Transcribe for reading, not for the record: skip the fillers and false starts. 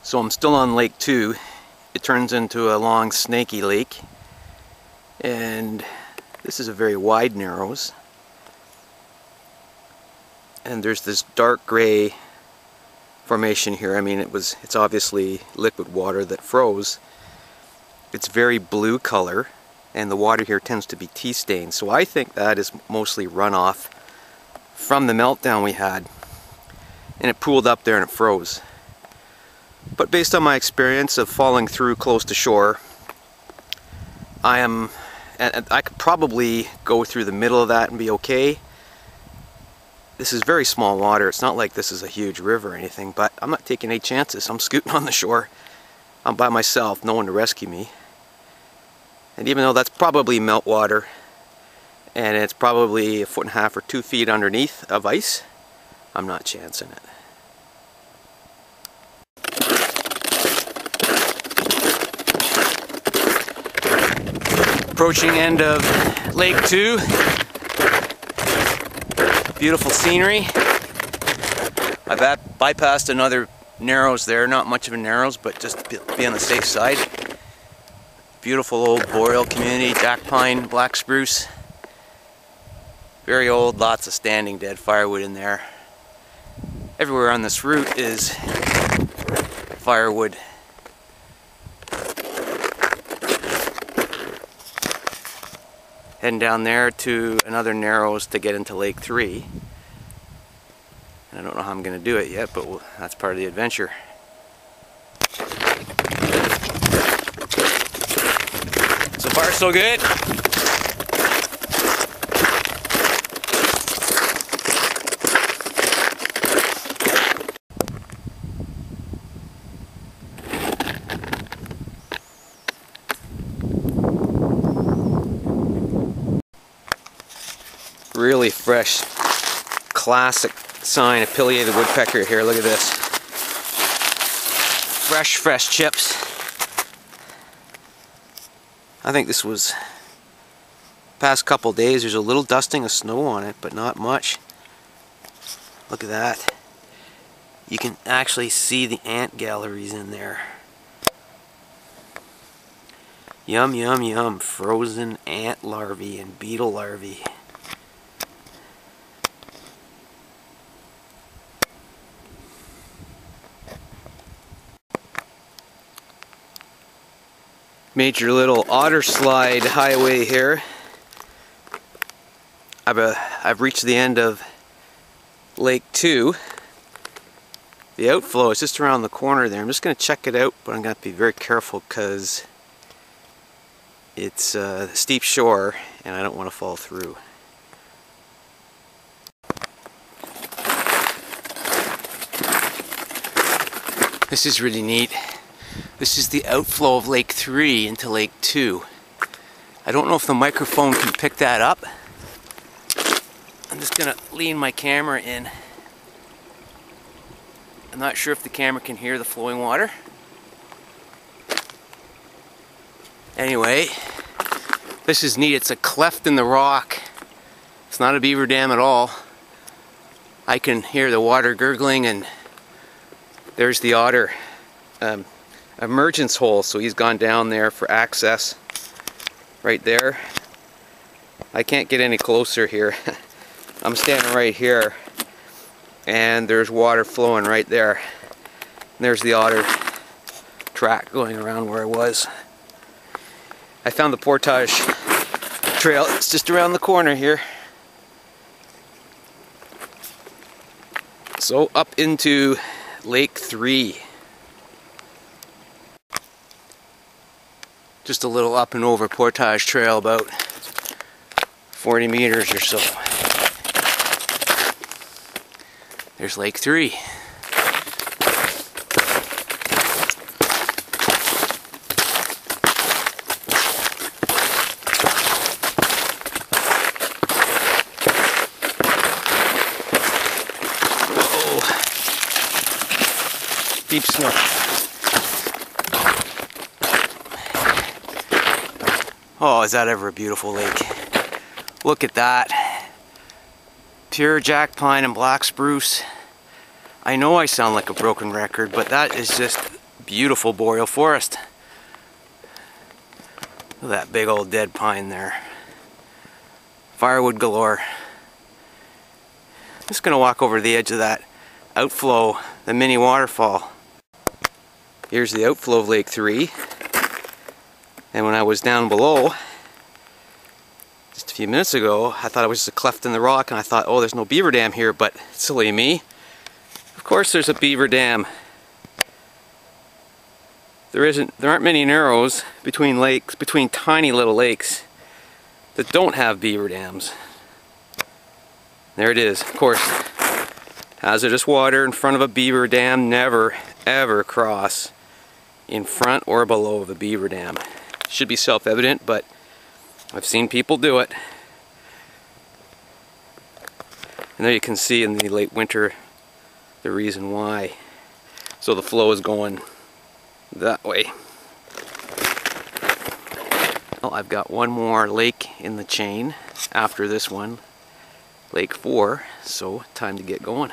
So I'm still on Lake 2. It turns into a long snaky lake, and this is a very wide narrows, and there's this dark gray formation here. I mean, it's obviously liquid water that froze. It's very blue color, and the water here tends to be tea stained, so I think that is mostly runoff from the meltdown we had, and it pooled up there and it froze. But based on my experience of falling through close to shore, I could probably go through the middle of that and be okay. This is very small water. It's not like this is a huge river or anything, but I'm not taking any chances. I'm scooting on the shore. I'm by myself, no one to rescue me. And even though that's probably meltwater, and it's probably 1.5 feet or 2 feet underneath of ice, I'm not chancing it. Approaching end of Lake 2. Beautiful scenery. I've bypassed another narrows there, not much of a narrows, but just to be on the safe side. Beautiful old boreal community, jack pine, black spruce. Very old, lots of standing dead firewood in there. Everywhere on this route is firewood. Heading down there to another narrows to get into Lake 3. And I don't know how I'm going to do it yet, but that's part of the adventure. So far, so good. Really fresh, classic sign of pileated woodpecker here. Look at this. Fresh chips. I think this was past couple days. There's a little dusting of snow on it, but not much. Look at that. You can actually see the ant galleries in there. Yum, yum, yum. Frozen ant larvae and beetle larvae. Major little otter slide highway here. I've reached the end of Lake 2. The outflow is just around the corner there. I'm just going to check it out, but I'm going to be very careful because it's a steep shore and I don't want to fall through. This is really neat. This is the outflow of Lake 3 into Lake 2. I don't know if the microphone can pick that up. I'm just going to lean my camera in. I'm not sure if the camera can hear the flowing water. Anyway, this is neat. It's a cleft in the rock. It's not a beaver dam at all. I can hear the water gurgling, and there's the otter emergence hole, so he's gone down there for access right there. I can't get any closer here. I'm standing right here and there's water flowing right there. And there's the otter track going around where I was. I found the portage trail. It's just around the corner here. So up into Lake 3. Just a little up and over portage trail, about 40 meters or so. There's Lake 3. Whoa. Deep snow. Oh, is that ever a beautiful lake. Look at that. Pure jack pine and black spruce. I know I sound like a broken record, but that is just Beautiful boreal forest. Look at that big old dead pine there. Firewood galore. Just gonna walk over the edge of that outflow, the mini waterfall. Here's the outflow of Lake 3. And when I was down below, just a few minutes ago, I thought it was just a cleft in the rock, and I thought, oh, there's no beaver dam here, but silly me. Of course there's a beaver dam. There aren't many narrows between lakes, between tiny little lakes that don't have beaver dams. There it is. Of course, hazardous water in front of a beaver dam. Never, ever cross in front or below of a beaver dam. Should be self-evident, but I've seen people do it. And there you can see in the late winter the reason why. So the flow is going that way. Well, I've got one more lake in the chain after this one, Lake 4, so time to get going.